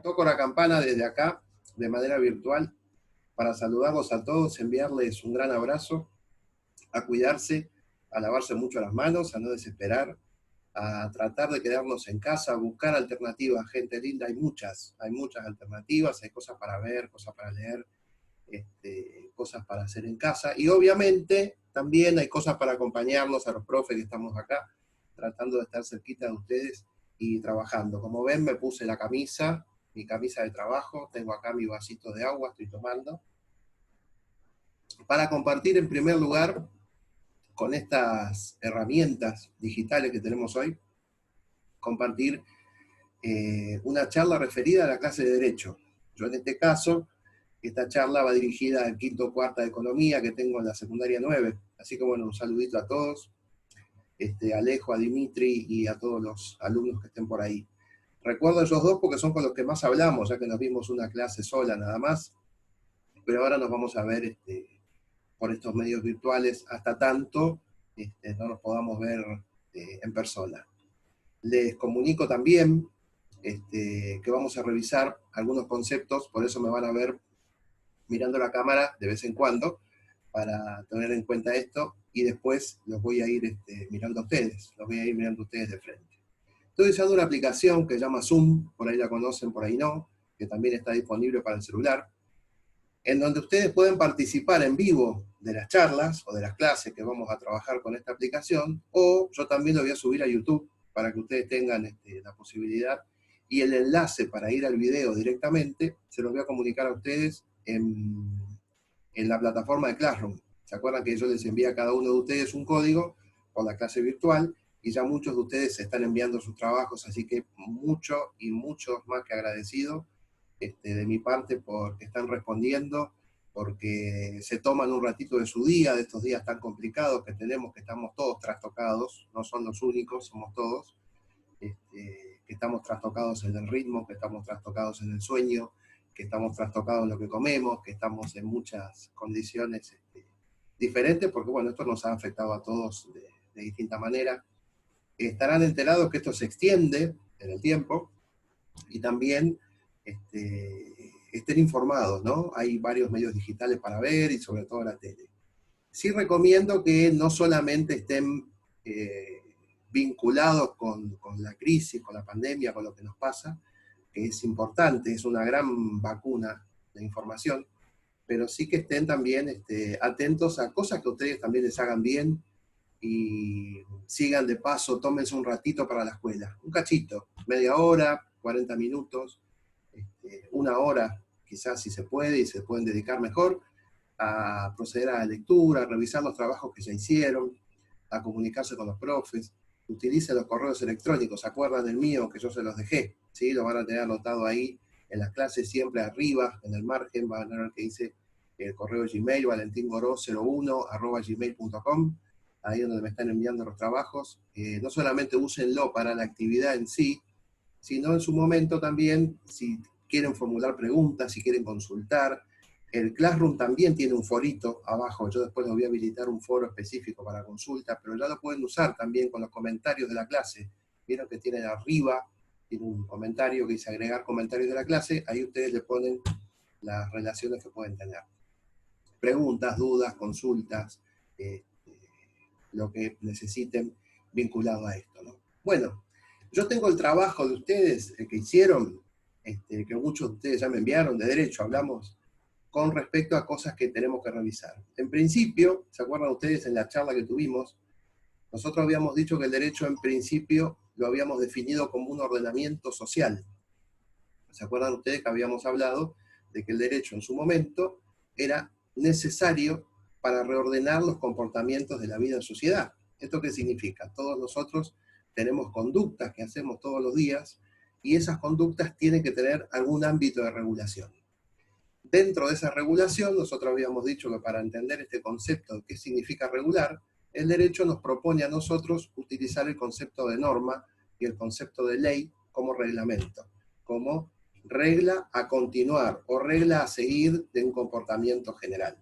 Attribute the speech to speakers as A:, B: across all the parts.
A: toco la campana desde acá, de manera virtual, para saludarlos a todos, enviarles un gran abrazo, a cuidarse, a lavarse mucho las manos, a no desesperar, a tratar de quedarnos en casa, a buscar alternativas, gente linda, hay muchas alternativas, hay cosas para ver, cosas para leer, cosas para hacer en casa, y obviamente también hay cosas para acompañarnos a los profes que estamos acá, tratando de estar cerquita de ustedes y trabajando. Como ven, me puse la camisa, mi camisa de trabajo, tengo acá mi vasito de agua, estoy tomando, para compartir en primer lugar con estas herramientas digitales que tenemos hoy, compartir una charla referida a la clase de Derecho. Yo en este caso, esta charla va dirigida al quinto o cuarta de Economía que tengo en la secundaria 9. Así que bueno, un saludito a todos, a Alejo, a Dimitri y a todos los alumnos que estén por ahí. Recuerdo a ellos dos porque son con los que más hablamos, ya que nos vimos una clase sola nada más, pero ahora nos vamos a ver por estos medios virtuales hasta tanto no nos podamos ver en persona. Les comunico también que vamos a revisar algunos conceptos, por eso me van a ver mirando la cámara de vez en cuando, para tener en cuenta esto, y después los voy a ir mirando a ustedes, los voy a ir mirando a ustedes de frente. Estoy usando una aplicación que se llama Zoom, por ahí la conocen, por ahí no, que también está disponible para el celular, en donde ustedes pueden participar en vivo de las charlas o de las clases que vamos a trabajar con esta aplicación, o yo también lo voy a subir a YouTube para que ustedes tengan la posibilidad, y el enlace para ir al video directamente se los voy a comunicar a ustedes en la plataforma de Classroom. ¿Se acuerdan que yo les envié a cada uno de ustedes un código por la clase virtual? Y ya muchos de ustedes se están enviando sus trabajos, así que muchos más que agradecido de mi parte porque están respondiendo, porque se toman un ratito de su día, de estos días tan complicados que tenemos, que estamos todos trastocados, no son los únicos, somos todos, que estamos trastocados en el ritmo, que estamos trastocados en el sueño, que estamos trastocados en lo que comemos, que estamos en muchas condiciones diferentes, porque bueno, esto nos ha afectado a todos de distinta manera. Estarán enterados que esto se extiende en el tiempo, y también estén informados, ¿no? Hay varios medios digitales para ver, y sobre todo la tele. Sí recomiendo que no solamente estén vinculados con la crisis, con la pandemia, con lo que nos pasa, que es importante, es una gran vacuna de información, pero sí que estén también atentos a cosas que a ustedes también les hagan bien, y sigan de paso, tómense un ratito para la escuela, un cachito, media hora, 40 minutos, una hora, quizás si se puede, y se pueden dedicar mejor, a proceder a la lectura, a revisar los trabajos que ya hicieron, a comunicarse con los profes. Utilicen los correos electrónicos, ¿se acuerdan del mío que yo se los dejé? ¿Sí? Lo van a tener anotado ahí en las clases, siempre arriba, en el margen, van a ver que dice el correo Gmail, valentingoró01@gmail.com, ahí donde me están enviando los trabajos. No solamente úsenlo para la actividad en sí, sino en su momento también, si quieren formular preguntas, si quieren consultar. El Classroom también tiene un forito abajo, yo después les voy a habilitar un foro específico para consulta, pero ya lo pueden usar también con los comentarios de la clase. Vieron que tienen arriba, tiene un comentario que dice agregar comentarios de la clase, ahí ustedes le ponen las relaciones que pueden tener. Preguntas, dudas, consultas, lo que necesiten vinculado a esto, ¿no? Bueno, yo tengo el trabajo de ustedes, el que hicieron, que muchos de ustedes ya me enviaron, de Derecho, hablamos con respecto a cosas que tenemos que revisar. En principio, ¿se acuerdan ustedes en la charla que tuvimos? Nosotros habíamos dicho que el derecho en principio lo habíamos definido como un ordenamiento social. ¿Se acuerdan ustedes que habíamos hablado de que el derecho en su momento era necesario para reordenar los comportamientos de la vida en sociedad? ¿Esto qué significa? Todos nosotros tenemos conductas que hacemos todos los días, y esas conductas tienen que tener algún ámbito de regulación. Dentro de esa regulación, nosotros habíamos dicho que para entender este concepto de qué significa regular, el derecho nos propone a nosotros utilizar el concepto de norma y el concepto de ley como reglamento, como regla a continuar o regla a seguir de un comportamiento general.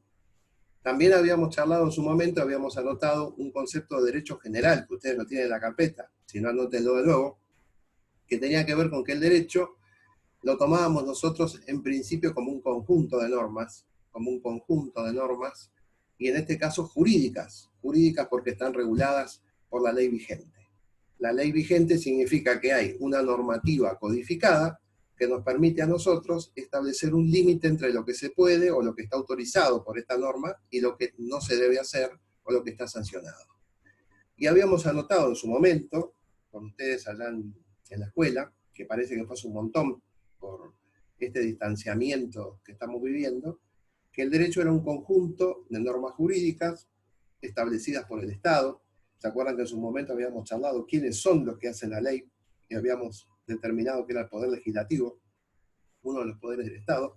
A: También habíamos charlado en su momento, habíamos anotado un concepto de derecho general, que ustedes lo tienen en la carpeta, si no anótenlo de nuevo, que tenía que ver con que el derecho lo tomábamos nosotros en principio como un conjunto de normas, y en este caso jurídicas porque están reguladas por la ley vigente. La ley vigente significa que hay una normativa codificada que nos permite a nosotros establecer un límite entre lo que se puede o lo que está autorizado por esta norma y lo que no se debe hacer o lo que está sancionado. Y habíamos anotado en su momento, con ustedes allá en la escuela, que parece que fue hace un montón por este distanciamiento que estamos viviendo, que el derecho era un conjunto de normas jurídicas establecidas por el Estado. ¿Se acuerdan que en su momento habíamos charlado quiénes son los que hacen la ley? Y habíamos determinado que era el Poder Legislativo, uno de los poderes del Estado.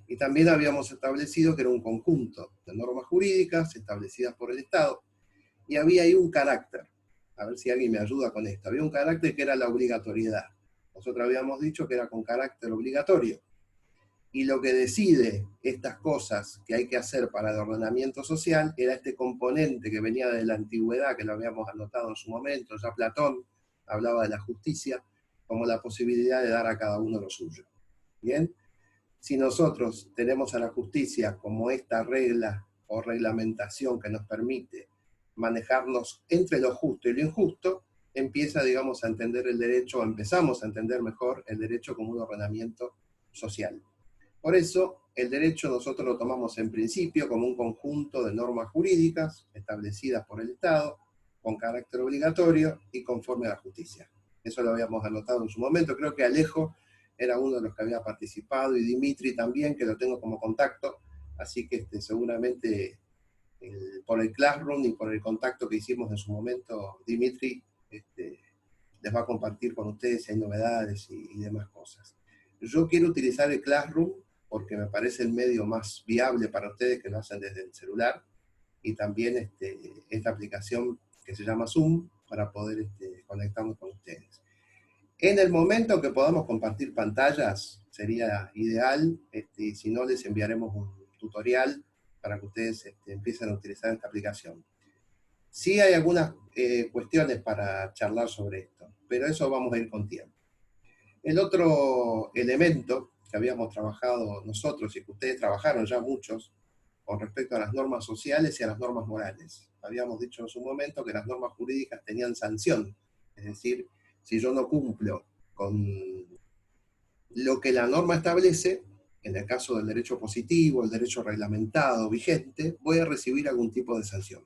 A: Y también habíamos establecido que era un conjunto de normas jurídicas establecidas por el Estado. Y había ahí un carácter. A ver si alguien me ayuda con esto. Había un carácter que era la obligatoriedad. Nosotros habíamos dicho que era con carácter obligatorio. Y lo que decide estas cosas que hay que hacer para el ordenamiento social era este componente que venía de la antigüedad, que lo habíamos anotado en su momento. Ya Platón hablaba de la justicia como la posibilidad de dar a cada uno lo suyo. ¿Bien? Si nosotros tenemos a la justicia como esta regla o reglamentación que nos permite manejarnos entre lo justo y lo injusto, empieza, digamos, a entender el derecho, o empezamos a entender mejor el derecho como un ordenamiento social. Por eso, el derecho nosotros lo tomamos en principio como un conjunto de normas jurídicas establecidas por el Estado, con carácter obligatorio y conforme a la justicia. Eso lo habíamos anotado en su momento. Creo que Alejo era uno de los que había participado, y Dimitri también, que lo tengo como contacto, así que seguramente por el Classroom y por el contacto que hicimos en su momento, Dimitri les va a compartir con ustedes si hay novedades y demás cosas. Yo quiero utilizar el Classroom porque me parece el medio más viable para ustedes que lo hacen desde el celular, y también esta aplicación que se llama Zoom para poder conectarnos con ustedes. En el momento que podamos compartir pantallas, sería ideal, y si no, les enviaremos un tutorial para que ustedes empiecen a utilizar esta aplicación. Sí hay algunas cuestiones para charlar sobre esto, pero eso vamos a ir con tiempo. El otro elemento que habíamos trabajado nosotros y que ustedes trabajaron ya muchos con respecto a las normas sociales y a las normas morales. Habíamos dicho en su momento que las normas jurídicas tenían sanción, es decir, si yo no cumplo con lo que la norma establece, en el caso del derecho positivo, el derecho reglamentado vigente, voy a recibir algún tipo de sanción.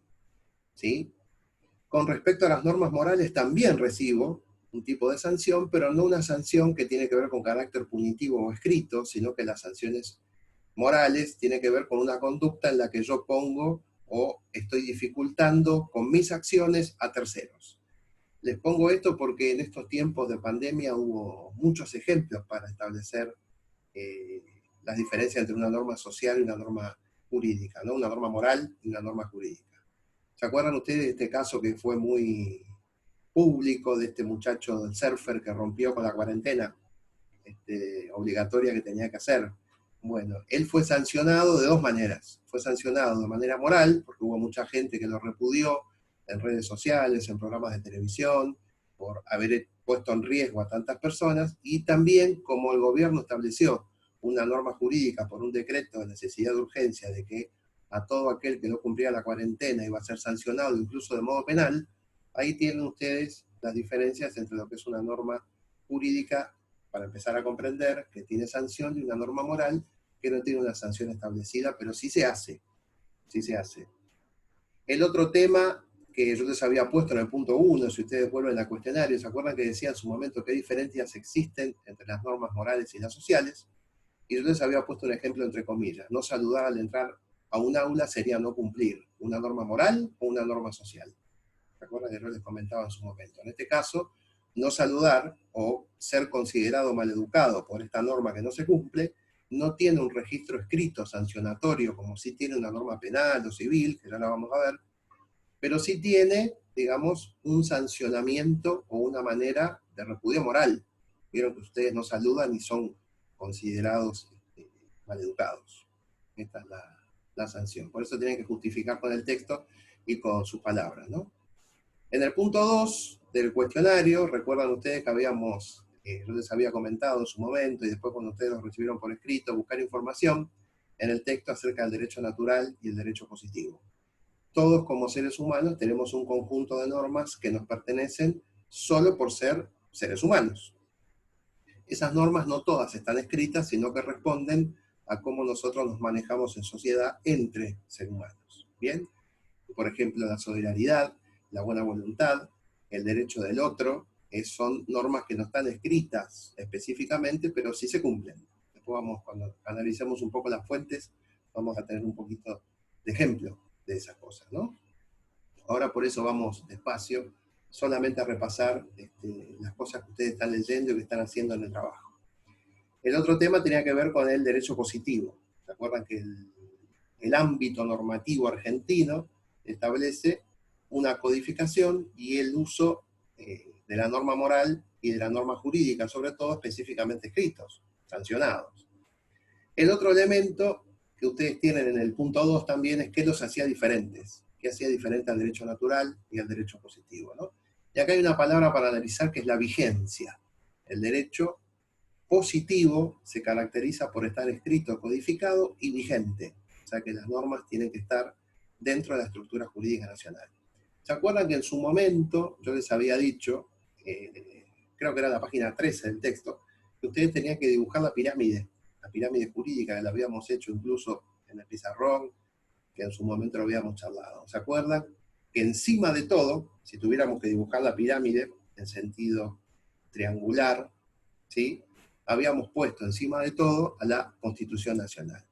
A: ¿Sí? Con respecto a las normas morales también recibo un tipo de sanción, pero no una sanción que tiene que ver con carácter punitivo o escrito, sino que las sanciones morales tienen que ver con una conducta en la que yo pongo o estoy dificultando con mis acciones a terceros. Les pongo esto porque en estos tiempos de pandemia hubo muchos ejemplos para establecer las diferencias entre una norma social y una norma jurídica, ¿no? Una norma moral y una norma jurídica. ¿Se acuerdan ustedes de este caso que fue muy público, de este muchacho del surfer que rompió con la cuarentena obligatoria que tenía que hacer? Bueno, él fue sancionado de dos maneras. Fue sancionado de manera moral, porque hubo mucha gente que lo repudió en redes sociales, en programas de televisión, por haber puesto en riesgo a tantas personas, y también como el gobierno estableció una norma jurídica por un decreto de necesidad de urgencia de que a todo aquel que no cumplía la cuarentena iba a ser sancionado incluso de modo penal, ahí tienen ustedes las diferencias entre lo que es una norma jurídica, para empezar a comprender, que tiene sanción, y una norma moral que no tiene una sanción establecida, pero sí se hace. Sí se hace. El otro tema que yo les había puesto en el punto 1, si ustedes vuelven al cuestionario, ¿se acuerdan que decía en su momento qué diferencias existen entre las normas morales y las sociales? Y yo les había puesto un ejemplo entre comillas. No saludar al entrar a un aula sería no cumplir una norma moral o una norma social. ¿Se acuerdan que yo les comentaba en su momento? En este caso, no saludar o ser considerado maleducado por esta norma que no se cumple, no tiene un registro escrito sancionatorio como sí tiene una norma penal o civil, que ya la vamos a ver, pero sí tiene, digamos, un sancionamiento o una manera de repudio moral. Vieron que ustedes no saludan y son considerados maleducados. Esta es la sanción. Por eso tienen que justificar con el texto y con sus palabras, ¿no? En el punto 2 del cuestionario, recuerdan ustedes que habíamos yo les había comentado en su momento, y después cuando ustedes lo recibieron por escrito, buscar información en el texto acerca del derecho natural y el derecho positivo. Todos como seres humanos tenemos un conjunto de normas que nos pertenecen solo por ser seres humanos. Esas normas no todas están escritas, sino que responden a cómo nosotros nos manejamos en sociedad entre seres humanos. ¿Bien? Por ejemplo, la solidaridad, la buena voluntad, el derecho del otro, son normas que no están escritas específicamente, pero sí se cumplen. Después cuando analicemos un poco las fuentes, vamos a tener un poquito de ejemplo de esas cosas, ¿no? Ahora por eso vamos despacio, solamente a repasar las cosas que ustedes están leyendo y que están haciendo en el trabajo. El otro tema tenía que ver con el derecho positivo. ¿Se acuerdan que el ámbito normativo argentino establece una codificación y el uso de la norma moral y de la norma jurídica, sobre todo específicamente escritos, sancionados? El otro elemento que ustedes tienen en el punto 2 también es qué los hacía diferentes, qué hacía diferente al derecho natural y al derecho positivo, ¿no? Y acá hay una palabra para analizar que es la vigencia. El derecho positivo se caracteriza por estar escrito, codificado y vigente. O sea que las normas tienen que estar dentro de la estructura jurídica nacional. ¿Se acuerdan que en su momento yo les había dicho, creo que era la página 13 del texto, que ustedes tenían que dibujar la pirámide jurídica, que la habíamos hecho incluso en el pizarrón, que en su momento lo habíamos charlado? ¿Se acuerdan? Que encima de todo, si tuviéramos que dibujar la pirámide en sentido triangular, ¿sí?, habíamos puesto encima de todo a la Constitución Nacional.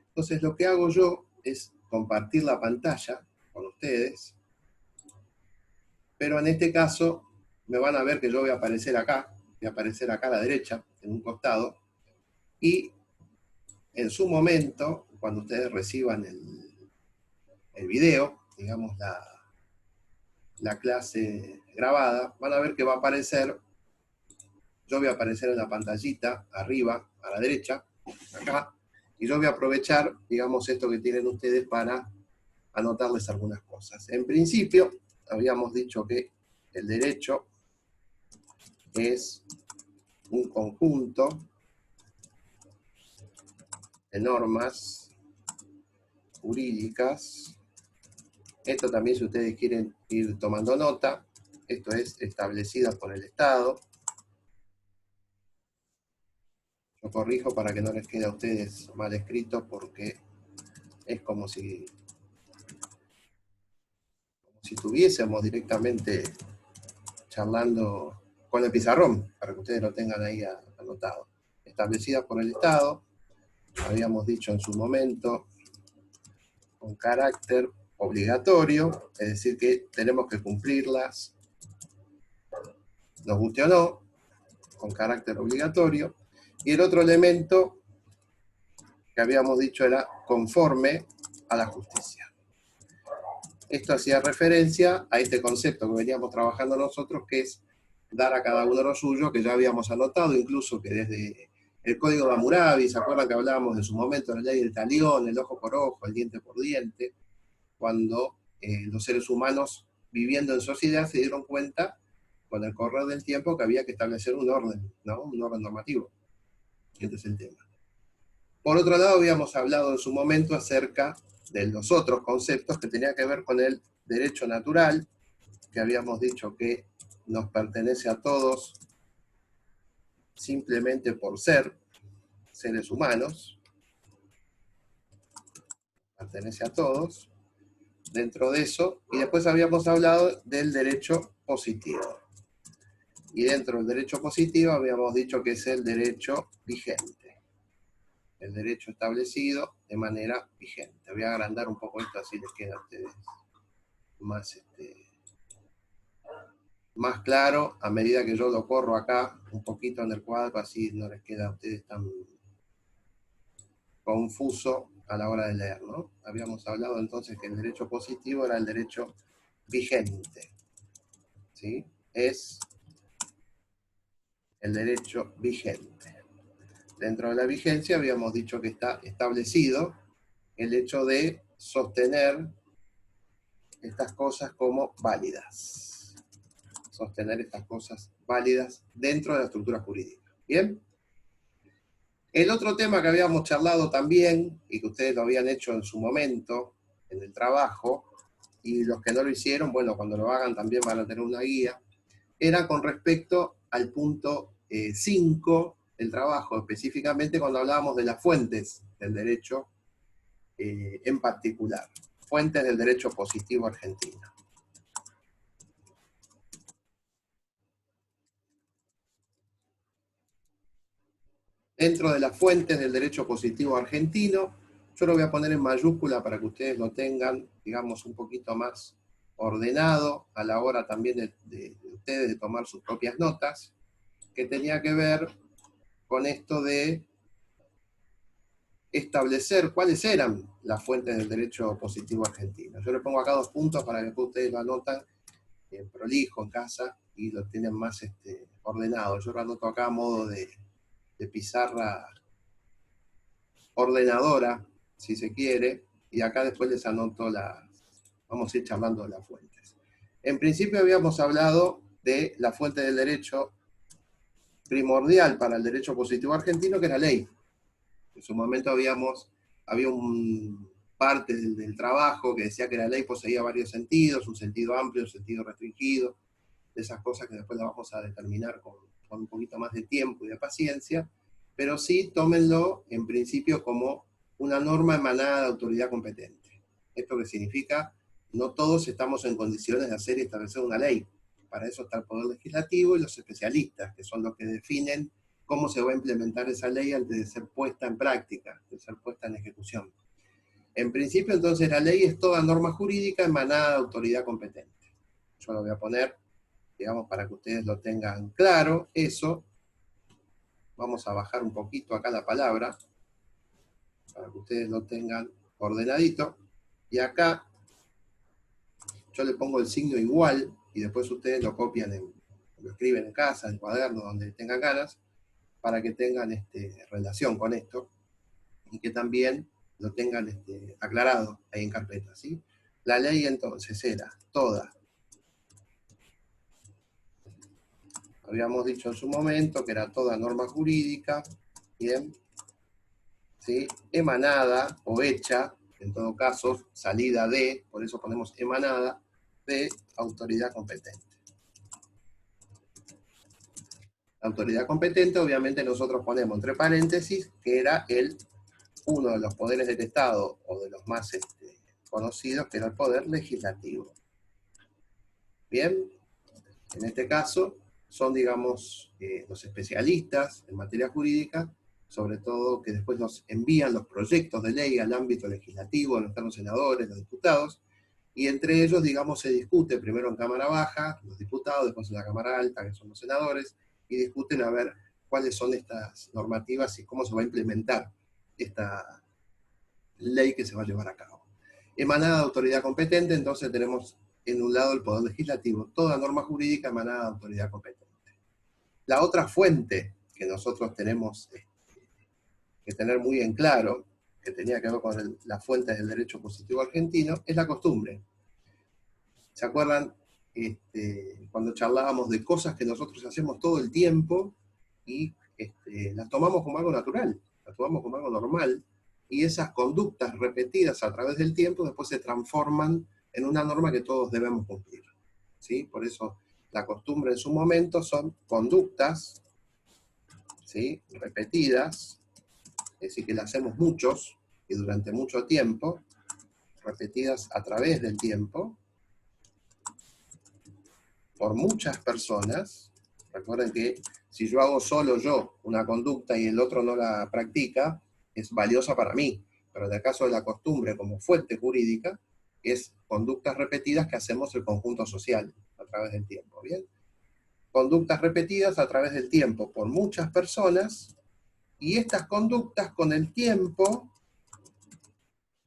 A: Entonces lo que hago yo es compartir la pantalla con ustedes, pero en este caso me van a ver que yo voy a aparecer acá a la derecha, en un costado, y en su momento, cuando ustedes reciban el video, digamos la clase grabada, van a ver que va a aparecer, yo voy a aparecer en la pantallita, arriba, a la derecha, acá, y yo voy a aprovechar, digamos, esto que tienen ustedes para anotarles algunas cosas. En principio, habíamos dicho que el derecho es un conjunto de normas jurídicas. Esto también, si ustedes quieren ir tomando nota, esto es establecida por el Estado. Yo corrijo para que no les quede a ustedes mal escrito, porque es como si estuviésemos directamente charlando con el pizarrón, para que ustedes lo tengan ahí anotado. Establecida por el Estado, habíamos dicho en su momento, con carácter obligatorio, es decir, que tenemos que cumplirlas, nos guste o no, con carácter obligatorio. Y el otro elemento que habíamos dicho era conforme a la justicia. Esto hacía referencia a este concepto que veníamos trabajando nosotros, que es dar a cada uno lo suyo, que ya habíamos anotado, incluso que desde el Código de Hammurabi, ¿se acuerdan que hablábamos en su momento de la ley del talión, el ojo por ojo, el diente por diente? Cuando los seres humanos viviendo en sociedad se dieron cuenta, con el correr del tiempo, que había que establecer un orden, ¿no? Un orden normativo. Este es el tema. Por otro lado, habíamos hablado en su momento acerca de los otros conceptos que tenían que ver con el derecho natural, que habíamos dicho que nos pertenece a todos simplemente por ser seres humanos, pertenece a todos, dentro de eso, y después habíamos hablado del derecho positivo. Y dentro del derecho positivo habíamos dicho que es el derecho vigente, el derecho establecido de manera vigente. Voy a agrandar un poco esto, así les queda a ustedes más claro a medida que yo lo corro acá un poquito en el cuadro, así no les queda a ustedes tan confuso a la hora de leer, ¿no? Habíamos hablado entonces que el derecho positivo era el derecho vigente, ¿sí? Es el derecho vigente. Dentro de la vigencia habíamos dicho que está establecido el hecho de sostener estas cosas como válidas. Sostener estas cosas válidas dentro de la estructura jurídica. ¿Bien? El otro tema que habíamos charlado también, y que ustedes lo habían hecho en su momento, en el trabajo, y los que no lo hicieron, bueno, cuando lo hagan también van a tener una guía, era con respecto al punto 5 del trabajo, específicamente cuando hablábamos de las fuentes del derecho en particular, fuentes del derecho positivo argentino. Dentro de las fuentes del derecho positivo argentino, yo lo voy a poner en mayúscula para que ustedes lo tengan, digamos, un poquito más ordenado a la hora también de ustedes de tomar sus propias notas, que tenía que ver con esto de establecer cuáles eran las fuentes del derecho positivo argentino. Yo le pongo acá 2 puntos para que ustedes lo anotan en prolijo en casa y lo tienen más ordenado. Yo lo anoto acá a modo de pizarra ordenadora, si se quiere, y acá después les anoto vamos a ir charlando de las fuentes. En principio habíamos hablado de la fuente del derecho primordial para el derecho positivo argentino, que era la ley. En su momento había un parte del trabajo que decía que la ley poseía varios sentidos, un sentido amplio, un sentido restringido, de esas cosas que después las vamos a determinar con un poquito más de tiempo y de paciencia, pero sí tómenlo en principio como una norma emanada de autoridad competente. ¿Esto qué significa? No todos estamos en condiciones de hacer y establecer una ley. Para eso está el Poder Legislativo y los especialistas, que son los que definen cómo se va a implementar esa ley antes de ser puesta en práctica, de ser puesta en ejecución. En principio, entonces, la ley es toda norma jurídica emanada de autoridad competente. Yo lo voy a poner, digamos, para que ustedes lo tengan claro, eso. Vamos a bajar un poquito acá la palabra, para que ustedes lo tengan ordenadito. Y acá, yo le pongo el signo igual, y después ustedes lo copian, lo escriben en casa, en cuaderno, donde tengan ganas, para que tengan relación con esto, y que también lo tengan aclarado ahí en carpeta, ¿sí? La ley entonces era toda, habíamos dicho en su momento que era toda norma jurídica, bien, ¿sí? Emanada o hecha, en todo caso, salida de, por eso ponemos emanada, de autoridad competente. La autoridad competente, obviamente nosotros ponemos entre paréntesis, que era uno de los poderes del Estado, o de los más conocidos, que era el poder legislativo. Bien, en este caso son, digamos, los especialistas en materia jurídica, sobre todo que después nos envían los proyectos de ley al ámbito legislativo, donde están los senadores, los diputados, y entre ellos, digamos, se discute primero en Cámara Baja, los diputados, después en la Cámara Alta, que son los senadores, y discuten a ver cuáles son estas normativas y cómo se va a implementar esta ley que se va a llevar a cabo. Emanada de autoridad competente, entonces tenemos en un lado el Poder Legislativo, toda norma jurídica emanada de autoridad competente. La otra fuente que nosotros tenemos que tener muy en claro, que tenía que ver con las fuentes del derecho positivo argentino, es la costumbre. ¿Se acuerdan cuando charlábamos de cosas que nosotros hacemos todo el tiempo y las tomamos como algo natural, las tomamos como algo normal, y esas conductas repetidas a través del tiempo después se transforman en una norma que todos debemos cumplir, ¿sí? Por eso la costumbre en su momento son conductas, ¿sí?, repetidas, es decir, que las hacemos muchos y durante mucho tiempo, repetidas a través del tiempo, por muchas personas. Recuerden que si yo hago solo yo una conducta y el otro no la practica, es valiosa para mí, pero en el caso de la costumbre como fuente jurídica, es conductas repetidas que hacemos el conjunto social a través del tiempo, ¿bien? Conductas repetidas a través del tiempo por muchas personas, y estas conductas con el tiempo,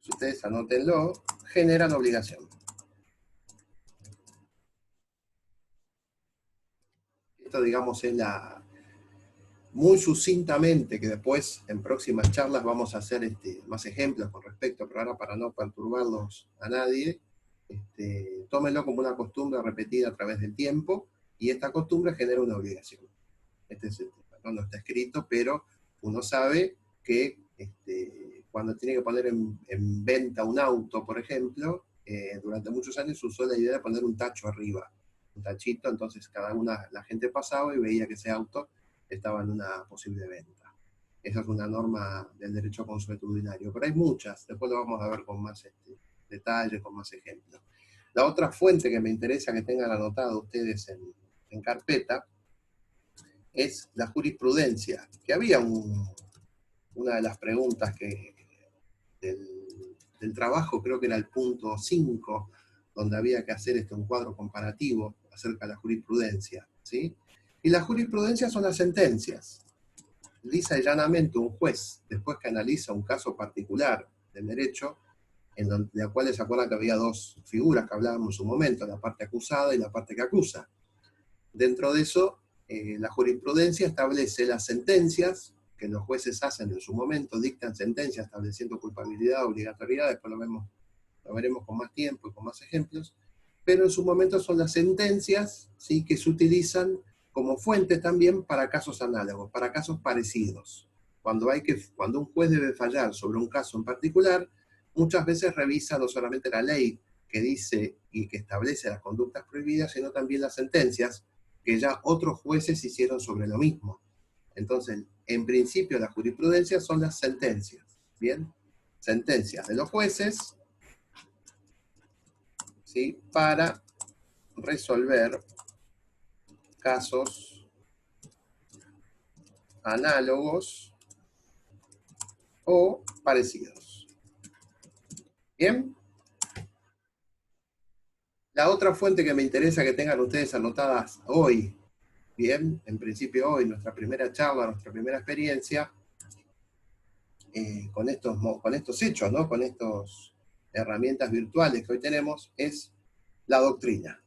A: si ustedes anótenlo, generan obligación. Esto, digamos, es muy sucintamente, que después en próximas charlas vamos a hacer más ejemplos con respecto, pero ahora para no perturbarlos a nadie, tómenlo como una costumbre repetida a través del tiempo, y esta costumbre genera una obligación. Este es el tema, ¿no? No está escrito, pero uno sabe que cuando tiene que poner en venta un auto, por ejemplo, durante muchos años se usó la idea de poner un tacho arriba, un tachito, entonces la gente pasaba y veía que ese auto estaba en una posible venta. Esa es una norma del derecho consuetudinario, pero hay muchas, después lo vamos a ver con más detalle, con más ejemplos. La otra fuente que me interesa que tengan anotado ustedes en carpeta es la jurisprudencia, que había una de las preguntas del trabajo, creo que era el punto 5, donde había que hacer un cuadro comparativo acerca de la jurisprudencia, ¿sí? Y la jurisprudencia son las sentencias. Lisa y llanamente un juez, después que analiza un caso particular del derecho, de la cual se acuerdan que había dos figuras que hablábamos en su momento, la parte acusada y la parte que acusa. Dentro de eso, la jurisprudencia establece las sentencias que los jueces hacen en su momento, dictan sentencias estableciendo culpabilidad, obligatoriedad, después lo veremos con más tiempo y con más ejemplos, pero en su momento son las sentencias, ¿sí?, que se utilizan como fuente también para casos análogos, para casos parecidos. Cuando un juez debe fallar sobre un caso en particular, muchas veces revisa no solamente la ley que dice y que establece las conductas prohibidas, sino también las sentencias que ya otros jueces hicieron sobre lo mismo. Entonces, en principio, la jurisprudencia son las sentencias, ¿bien? Sentencias de los jueces, ¿sí?, para resolver casos análogos o parecidos. ¿Bien? La otra fuente que me interesa que tengan ustedes anotadas hoy, bien, en principio hoy, nuestra primera charla, nuestra primera experiencia, con estos hechos, ¿no?, con estas herramientas virtuales que hoy tenemos, es la doctrina.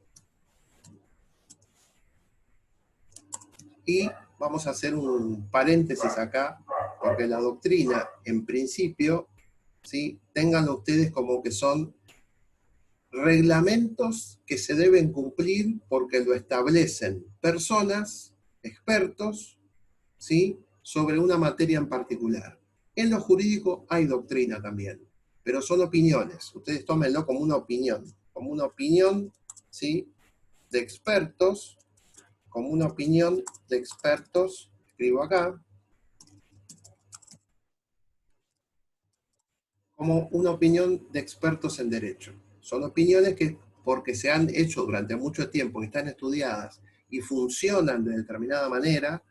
A: Y vamos a hacer un paréntesis acá, porque la doctrina, en principio, ¿sí?, ténganlo ustedes como que son reglamentos que se deben cumplir porque lo establecen personas, expertos, ¿sí?, sobre una materia en particular. En lo jurídico hay doctrina también, pero son opiniones. Ustedes tómenlo como una opinión, ¿sí?, de expertos, como una opinión de expertos, escribo acá, como una opinión de expertos en derecho. Son opiniones que, porque se han hecho durante mucho tiempo, que están estudiadas y funcionan de determinada manera,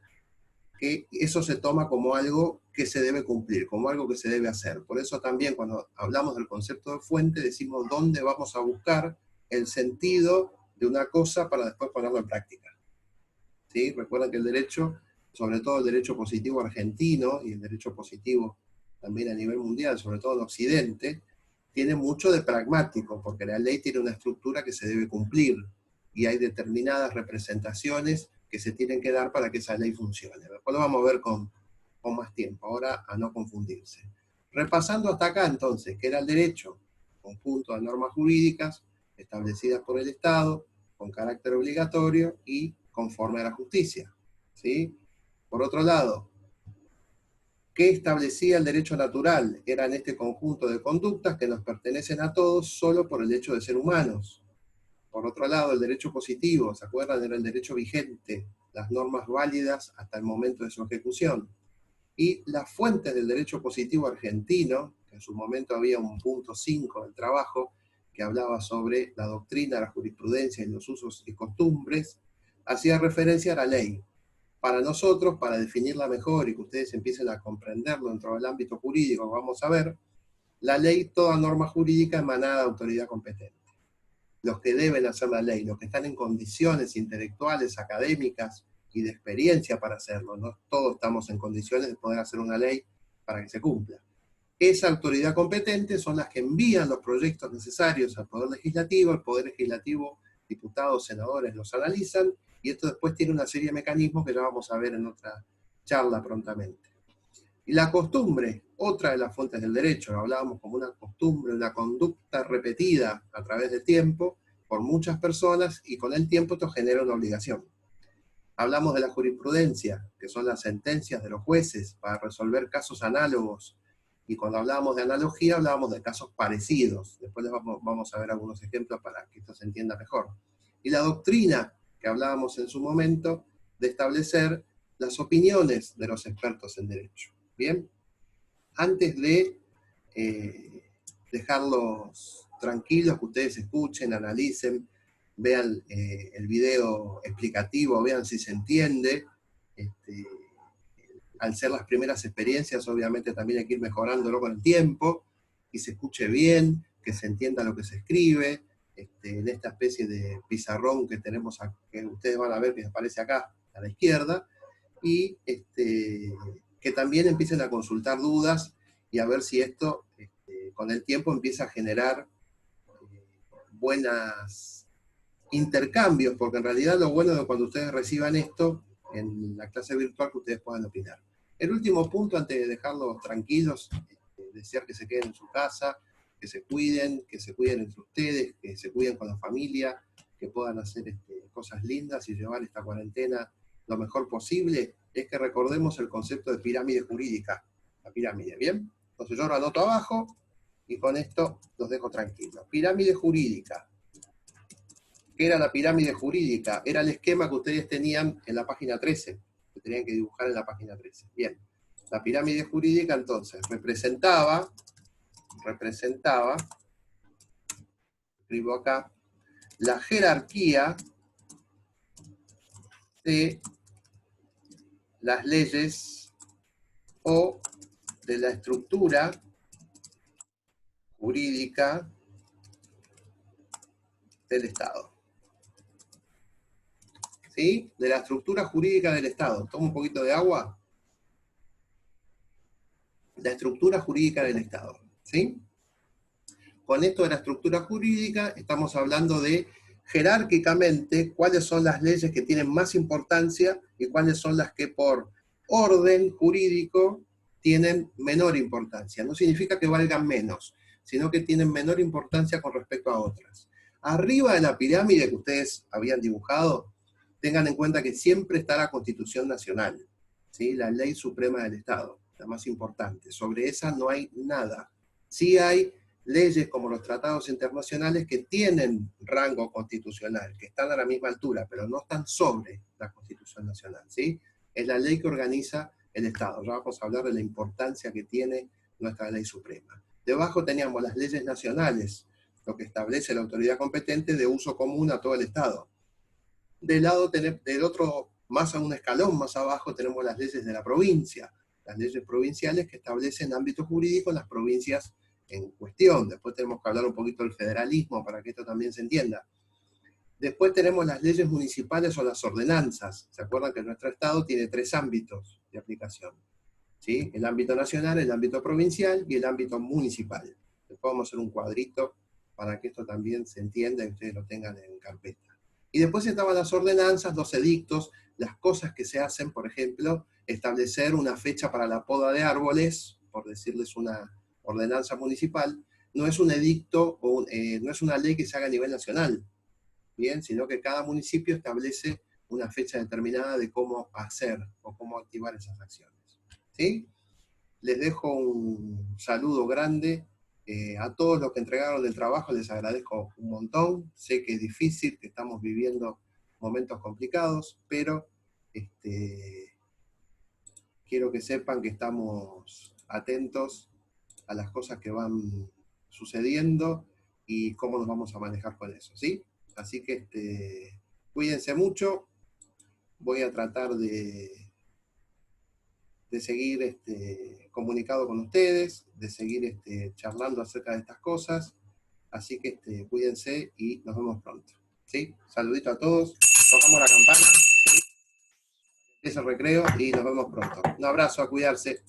A: que eso se toma como algo que se debe cumplir, como algo que se debe hacer. Por eso también cuando hablamos del concepto de fuente, decimos dónde vamos a buscar el sentido de una cosa para después ponerlo en práctica. ¿Sí? Recuerden que el derecho, sobre todo el derecho positivo argentino y el derecho positivo también a nivel mundial, sobre todo en Occidente, tiene mucho de pragmático, porque la ley tiene una estructura que se debe cumplir y hay determinadas representaciones que se tienen que dar para que esa ley funcione. Después lo vamos a ver con más tiempo, ahora a no confundirse. Repasando hasta acá entonces, que era el derecho, conjunto de normas jurídicas establecidas por el Estado, con carácter obligatorio y conforme a la justicia, ¿sí? Por otro lado, ¿qué establecía el derecho natural? Eran este conjunto de conductas que nos pertenecen a todos solo por el hecho de ser humanos. Por otro lado, el derecho positivo, ¿se acuerdan? Era el derecho vigente, las normas válidas hasta el momento de su ejecución. Y las fuentes del derecho positivo argentino, que en su momento había un punto 5 del trabajo, que hablaba sobre la doctrina, la jurisprudencia y los usos y costumbres, hacía referencia a la ley. Para nosotros, para definirla mejor y que ustedes empiecen a comprenderlo dentro del ámbito jurídico, vamos a ver, la ley, toda norma jurídica emanada de autoridad competente. Los que deben hacer la ley, los que están en condiciones intelectuales, académicas y de experiencia para hacerlo, no todos estamos en condiciones de poder hacer una ley para que se cumpla. Esa autoridad competente son las que envían los proyectos necesarios al Poder Legislativo, el Poder Legislativo, diputados, senadores, los analizan, y esto después tiene una serie de mecanismos que ya vamos a ver en otra charla prontamente. Y la costumbre, otra de las fuentes del derecho, lo hablábamos como una costumbre, una conducta repetida a través del tiempo, por muchas personas y con el tiempo esto genera una obligación. Hablamos de la jurisprudencia, que son las sentencias de los jueces para resolver casos análogos, y cuando hablábamos de analogía hablábamos de casos parecidos. Después les vamos a ver algunos ejemplos para que esto se entienda mejor. Y la doctrina, que hablábamos en su momento, de establecer las opiniones de los expertos en derecho. Bien, antes de dejarlos tranquilos, que ustedes escuchen, analicen, vean el video explicativo, vean si se entiende. Al ser las primeras experiencias, obviamente también hay que ir mejorándolo con el tiempo, y se escuche bien, que se entienda lo que se escribe, en esta especie de pizarrón que tenemos, que ustedes van a ver que aparece acá a la izquierda, y que también empiecen a consultar dudas y a ver si esto con el tiempo empieza a generar buenos intercambios, porque en realidad lo bueno de cuando ustedes reciban esto en la clase virtual, que ustedes puedan opinar. El último punto, antes de dejarlos tranquilos, desear que se queden en su casa, que se cuiden entre ustedes, que se cuiden con la familia, que puedan hacer cosas lindas y llevar esta cuarentena lo mejor posible, es que recordemos el concepto de pirámide jurídica. La pirámide, ¿bien? Entonces yo lo anoto abajo y con esto los dejo tranquilos. Pirámide jurídica. ¿Qué era la pirámide jurídica? Era el esquema que ustedes tenían en la página 13, que tenían que dibujar en la página 13. Bien, la pirámide jurídica entonces representaba, escribo acá, la jerarquía de las leyes o de la estructura jurídica del Estado. ¿Sí? De la estructura jurídica del Estado. Tomo un poquito de agua. La estructura jurídica del Estado. ¿Sí? Con esto de la estructura jurídica estamos hablando de jerárquicamente cuáles son las leyes que tienen más importancia y cuáles son las que por orden jurídico tienen menor importancia. No significa que valgan menos, sino que tienen menor importancia con respecto a otras. Arriba de la pirámide que ustedes habían dibujado, tengan en cuenta que siempre está la Constitución Nacional, ¿sí? La ley suprema del Estado, la más importante. Sobre esa no hay nada. Sí hay leyes como los tratados internacionales que tienen rango constitucional, que están a la misma altura, pero no están sobre la Constitución Nacional, ¿sí? Es la ley que organiza el Estado. Ya vamos a hablar de la importancia que tiene nuestra ley suprema. Debajo teníamos las leyes nacionales, lo que establece la autoridad competente de uso común a todo el Estado. Del otro, más a un escalón más abajo, tenemos las leyes de la provincia, las leyes provinciales que establecen ámbito jurídico en las provincias en cuestión. Después tenemos que hablar un poquito del federalismo para que esto también se entienda. Después tenemos las leyes municipales o las ordenanzas. ¿Se acuerdan que nuestro Estado tiene 3 ámbitos de aplicación? ¿Sí? El ámbito nacional, el ámbito provincial y el ámbito municipal. Después vamos a hacer un cuadrito para que esto también se entienda y ustedes lo tengan en carpeta. Y después estaban las ordenanzas, los edictos, las cosas que se hacen, por ejemplo, establecer una fecha para la poda de árboles, por decirles una ordenanza municipal, no es un edicto o no es una ley que se haga a nivel nacional, ¿bien? Sino que cada municipio establece una fecha determinada de cómo hacer o cómo activar esas acciones. ¿Sí? Les dejo un saludo grande. A todos los que entregaron el trabajo les agradezco un montón. Sé que es difícil, que estamos viviendo momentos complicados, pero quiero que sepan que estamos atentos a las cosas que van sucediendo y cómo nos vamos a manejar con eso, ¿sí? Así que cuídense mucho. Voy a tratar de seguir comunicado con ustedes, de seguir charlando acerca de estas cosas. Así que cuídense y nos vemos pronto. ¿Sí? Saludito a todos, tocamos la campana, ¿sí? Empieza el recreo y nos vemos pronto. Un abrazo, a cuidarse.